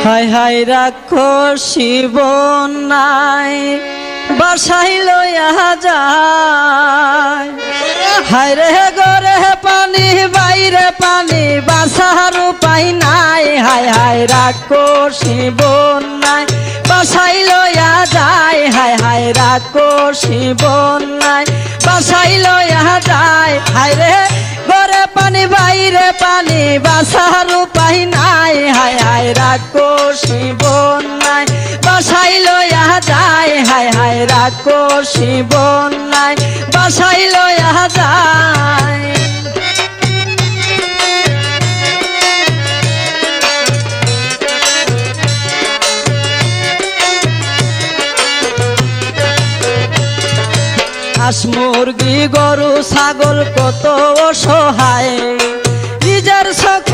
হায় হায় রাক্ষসী বন্যায় বাসায় লইয়া যায়। হায় রে গরে পানি বাইরে পানি বাসার উপায় নাই। হায় হায় রাক্ষসী বন্যায় বাসায় লইয়া যায়। হায় হায় রাক্ষসী বন্যায় বাসায় লইয়া যায়। হায় রে গরে পানি বাইরে পানি বাসার উপায় নাই। হায় হায় রাক্ষসী বন্যায় বাসায় লইয়া যায়। হায় হায় রাক্ষসী বন্যায় বাসায় লইয়া যায়। হাঁস মুরগি গরু ছাগল কত অসহায় নিজের চোখে